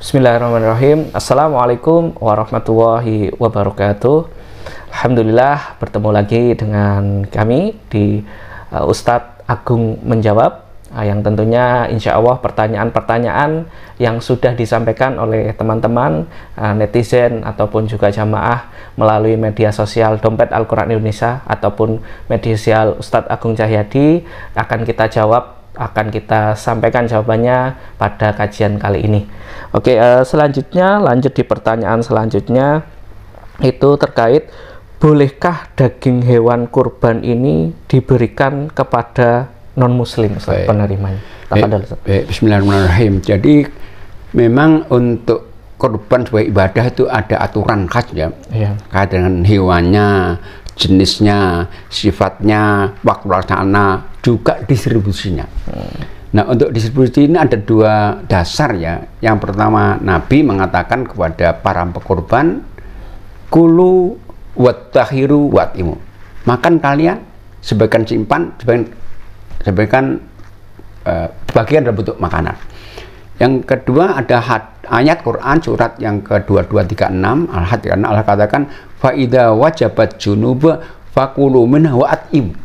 Bismillahirrahmanirrahim. Assalamualaikum warahmatullahi wabarakatuh. Alhamdulillah bertemu lagi dengan kami di Ustadz Agung Menjawab, yang tentunya insya Allah pertanyaan-pertanyaan yang sudah disampaikan oleh teman-teman netizen ataupun juga jamaah melalui media sosial Dompet Al-Quran Indonesia ataupun media sosial Ustadz Agung Cahyadi akan kita jawab, akan kita sampaikan jawabannya pada kajian kali ini. Oke, selanjutnya lanjut di pertanyaan selanjutnya, itu terkait bolehkah daging hewan kurban ini diberikan kepada non-muslim penerimanya? Bismillahirrahmanirrahim. Jadi memang untuk kurban sebagai ibadah itu ada aturan khas ya, kait dengan hewannya, jenisnya, sifatnya, waktu laksana, juga distribusinya. Nah, untuk distribusi ini ada dua dasar ya. Yang pertama, Nabi mengatakan kepada para pekurban, kulu wattahiru watimu, makan kalian, sebagian simpan, sebagian bagian dalam bentuk makanan. Yang kedua ada ayat Quran surat yang ke-2236 Al-Had, karena Allah katakan fa idza wajabat junub fakulu minhu wa'atim.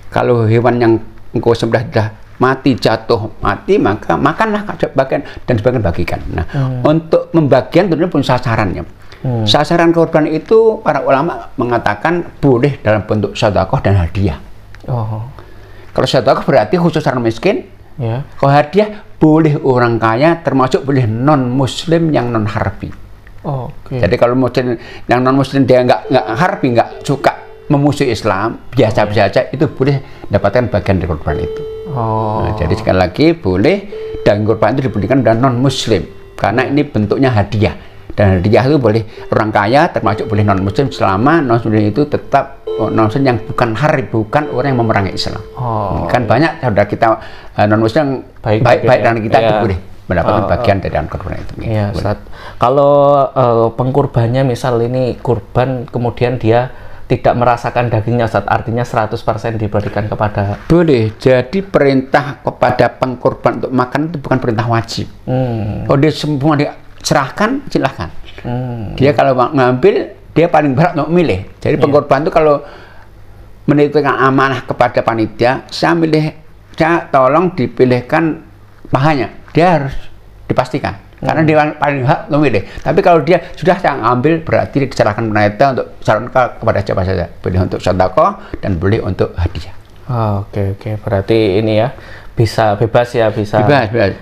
Kalau hewan yang engkau sembelih sudah mati, jatuh mati, maka makanlah bagian dan sebagian bagikan. Nah, untuk membagian tentunya pun sasarannya. Sasaran korban itu para ulama mengatakan boleh dalam bentuk sedekah dan hadiah. Kalau sedekah berarti khusus orang miskin. Kalau hadiah boleh orang kaya, termasuk boleh non muslim yang non harbi. Jadi kalau muslim yang non muslim dia nggak harbi, nggak suka memusuhi Islam, biasa-biasa saja, itu boleh dapatkan bagian dari korban itu. Nah, jadi sekali lagi boleh daging korban itu diberikan dan non muslim karena ini bentuknya hadiah, dan hadiah itu boleh orang kaya, termasuk boleh non muslim selama non muslim itu tetap non muslim yang bukan harbi, bukan orang yang memerangi Islam. Kan banyak saudara kita non muslim baik dan kita itu boleh mendapatkan bagian dari korban itu. Kalau pengkurbannya misal ini kurban kemudian dia tidak merasakan dagingnya, artinya 100% diberikan kepada... Boleh. Jadi perintah kepada pengkurban untuk makan itu bukan perintah wajib. Kalau dia semua diserahkan, silahkan. Dia kalau ngambil, dia paling berat untuk milih. Jadi pengkurban itu kalau menitipkan amanah kepada panitia, saya tolong dipilihkan pahanya. Dia harus dipastikan. Karena dia paling hak memilih. Tapi kalau dia sudah ambil, berarti diserahkan panitia untuk sarankan kepada siapa saja. Boleh untuk sedekah dan boleh untuk hadiah. Oke. Berarti ini ya bisa bebas ya, bisa. Bebas.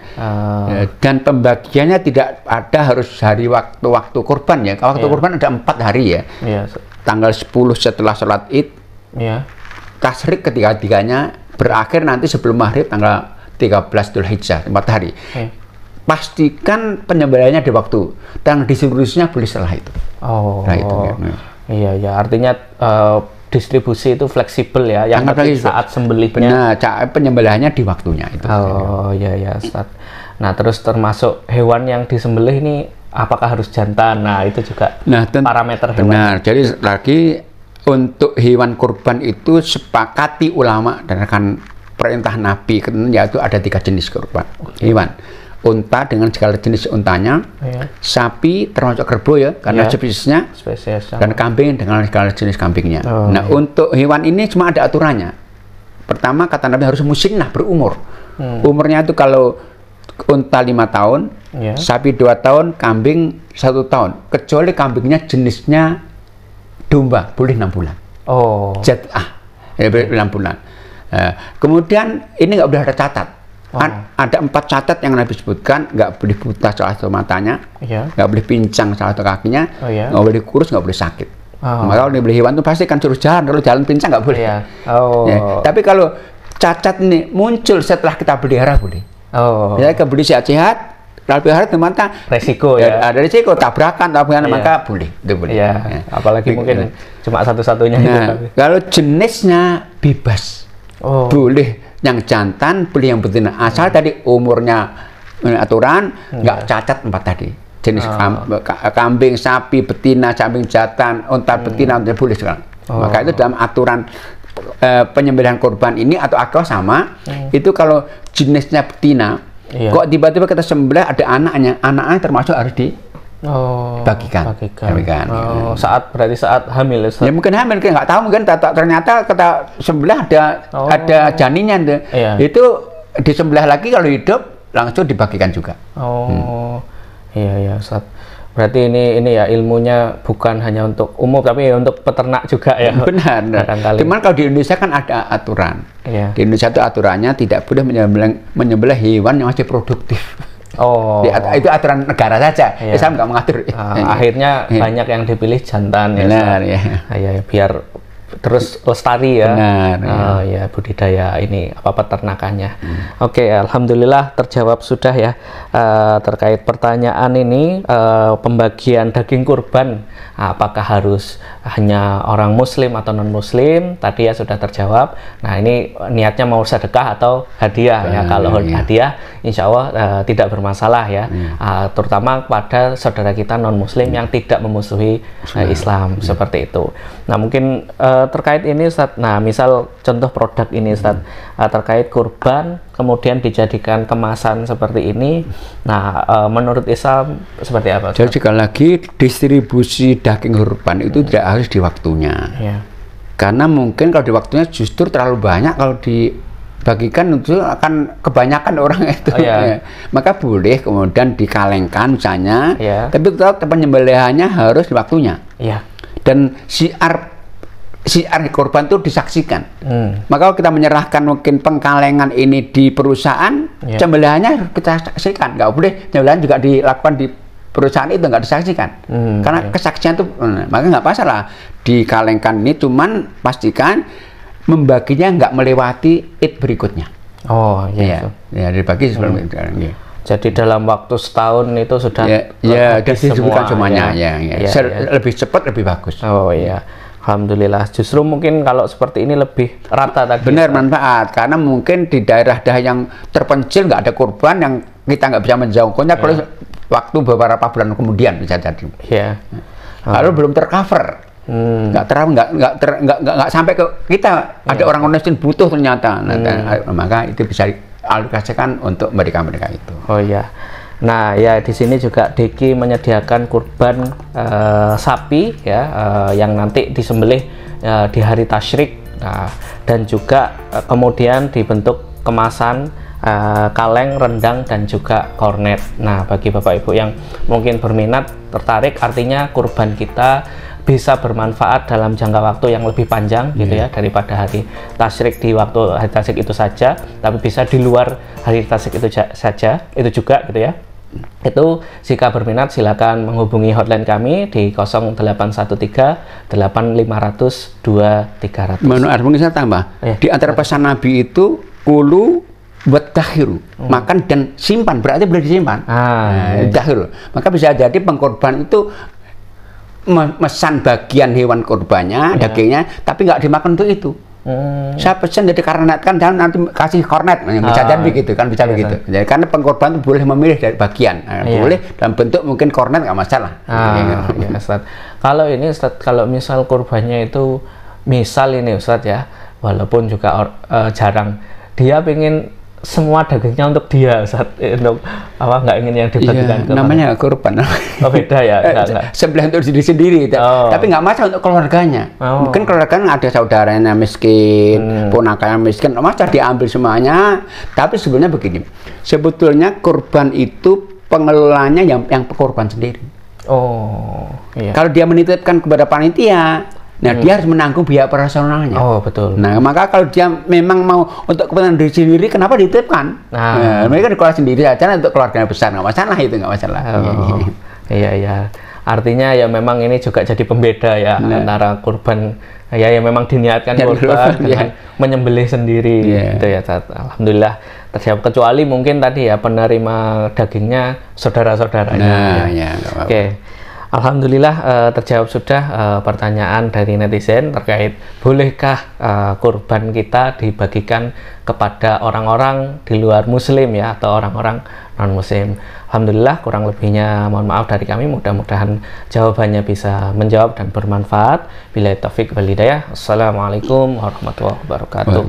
Dan pembagiannya tidak ada harus hari waktu kurban ya. Waktu kurban ada 4 hari ya. Tanggal 10 setelah sholat Id. Tasyrik ketiga-tiganya berakhir nanti sebelum maghrib tanggal 13 Dzulhijjah, 4 hari. Pastikan penyembelihannya di waktu, dan distribusinya boleh setelah itu. Iya, artinya distribusi itu fleksibel ya, yang penting saat sembelihnya. Benar, penyembelihannya di waktunya itu. Iya, Ustaz. Nah, terus termasuk hewan yang disembelih ini apakah harus jantan? Nah, itu juga parameter hewan. Benar. Jadi lagi untuk hewan kurban itu sepakati ulama dan akan perintah Nabi, yaitu ada 3 jenis kurban hewan. Unta dengan segala jenis untanya, sapi termasuk kerbau ya, karena spesiesnya, dan kambing dengan segala jenis kambingnya. Untuk hewan ini cuma ada aturannya. Pertama, kata Nabi harus musinnah, berumur. Umurnya itu kalau unta 5 tahun, sapi 2 tahun, kambing 1 tahun. Kecuali kambingnya jenisnya domba, boleh 6 bulan. Boleh 6 bulan. Kemudian ini nggak boleh ada catat. Ada 4 catat yang Nabi sebutkan: nggak boleh buta salah satu matanya, nggak boleh pincang salah satu kakinya, nggak boleh kurus, nggak boleh sakit. Maka kalau dibeli hewan itu pasti kan suruh jalan, kalau jalan pincang nggak boleh. Tapi kalau cacat ini muncul setelah kita pelihara boleh. Misalnya kita beli sehat-sehat, kalau pelihara ternyata resiko ya. Ada resiko tabrakan, maka boleh. Itu boleh. Apalagi mungkin cuma satu-satunya. Kalau jenisnya bebas, boleh yang jantan, boleh yang betina, asal tadi umurnya aturan, nggak cacat 4 tadi. Jenis kambing, sapi, betina, kambing jantan, unta betina, boleh sekarang. Maka itu dalam aturan penyembelihan korban ini atau akikah sama. Itu kalau jenisnya betina, Iya. Kok tiba-tiba kita sembelih ada anaknya termasuk harus dibagikan. Berarti saat hamil. Ya mungkin hamil, nggak tahu, mungkin ternyata kita sembelih ada janinnya tuh. Iya. Itu disembelih lagi, kalau hidup langsung dibagikan juga. Iya Ustaz. Berarti ini ya ilmunya bukan hanya untuk umum tapi ya untuk peternak juga ya. Benar. Cuman kalau di Indonesia kan ada aturan. Iya. Di Indonesia itu aturannya tidak boleh menyembelih hewan yang masih produktif. Itu aturan negara saja. Iya. Islam nggak mengatur. Akhirnya banyak yang dipilih jantan ya. Benar ya. Ya biar terus lestari ya. Benar. Ya budidaya ini peternakannya. Oke, alhamdulillah terjawab sudah ya terkait pertanyaan ini, pembagian daging kurban apakah harus hanya orang muslim atau non muslim, tadi ya sudah terjawab. Nah ini niatnya mau sedekah atau hadiah ya. Kalau hadiah insya Allah tidak bermasalah ya, terutama pada saudara kita non muslim yang tidak memusuhi Islam seperti itu. Nah mungkin terkait ini Ustaz, nah misal contoh produk ini Ustaz, terkait kurban kemudian dijadikan kemasan seperti ini, nah menurut Islam seperti apa Ustaz? Jadi sekali lagi distribusi daging kurban itu tidak harus di waktunya ya. Karena mungkin kalau di waktunya justru terlalu banyak, kalau dibagikan itu akan kebanyakan orang itu ya. Maka boleh kemudian dikalengkan misalnya tapi tetap penyembelihannya harus di waktunya dan siar korban itu disaksikan. Maka kalau kita menyerahkan mungkin pengkalengan ini di perusahaan, sembelihannya harus kita saksikan. Nggak boleh sembelihan juga dilakukan di perusahaan itu, nggak disaksikan. Karena kesaksian itu, maka nggak masalah dikalengkan ini, cuman pastikan membaginya nggak melewati Id berikutnya. Dibagi sebelum itu. Jadi dalam waktu setahun itu sudah distribusikan semuanya. Lebih cepat lebih bagus. Alhamdulillah. Justru mungkin kalau seperti ini lebih rata tadi. Benar, manfaat. Karena mungkin di daerah-daerah yang terpencil nggak ada kurban, yang kita nggak bisa menjangkaunya kalau waktu beberapa bulan kemudian bisa jadi. Lalu belum tercover, nggak sampai ke kita. Ada orang miskin butuh ternyata, maka itu bisa dialokasikan untuk mereka itu. Nah ya di sini juga Diki menyediakan kurban sapi ya, yang nanti disembelih di hari tasyrik, dan juga kemudian dibentuk kemasan kaleng, rendang dan juga kornet. Nah bagi Bapak Ibu yang mungkin berminat, tertarik, artinya kurban kita bisa bermanfaat dalam jangka waktu yang lebih panjang gitu ya, daripada hari tasyrik di waktu hari tasyrik itu saja, tapi bisa di luar hari tasyrik itu saja itu juga gitu ya. Itu jika berminat silakan menghubungi hotline kami di 0813 8500 2300. Mungkin saya tambah, di antara pesan Nabi itu kulu wadahiru, makan dan simpan, berarti boleh disimpan. Dahir. Maka bisa jadi pengkorban itu memesan bagian hewan korbannya, dagingnya, tapi nggak dimakan untuk itu. Saya pesan jadi kornet kan, dan nanti kasih kornet, bisa jadi begitu kan, bisa begitu. Jadi karena pengkorban itu boleh memilih dari bagian, boleh dalam bentuk mungkin kornet, nggak masalah. Ustaz. Kalau ini Ustaz, kalau misal korbannya itu misal ini Ustaz ya, walaupun juga jarang, dia pengen semua dagingnya untuk dia Ustaz, untuk nggak ingin yang dibagikan ke namanya kurban. Beda ya, sebelah untuk diri sendiri, tapi nggak masalah untuk keluarganya. Mungkin keluarganya ada saudaranya miskin, ponakannya miskin, masa diambil semuanya. Tapi sebenarnya begini, sebetulnya kurban itu pengelolanya yang korban sendiri. Kalau dia menitipkan kepada panitia, nah dia harus menanggung biaya operasionalnya. Betul. Nah maka kalau dia memang mau untuk kepentingan diri sendiri, kenapa dititipkan? Mereka dikelola sendiri saja, untuk keluarga besar nggak masalah, itu nggak masalah. Iya. Artinya ya memang ini juga jadi pembeda ya, antara kurban ya yang memang diniatkan kurban dengan menyembelih sendiri gitu ya. Alhamdulillah terjawab, kecuali mungkin tadi ya penerima dagingnya saudara-saudaranya. Oke. Alhamdulillah terjawab sudah pertanyaan dari netizen terkait bolehkah kurban kita dibagikan kepada orang-orang di luar muslim ya, atau orang-orang non muslim. Alhamdulillah kurang lebihnya mohon maaf dari kami, mudah-mudahan jawabannya bisa menjawab dan bermanfaat. Billahi taufik wal hidayah. Assalamualaikum warahmatullahi wabarakatuh.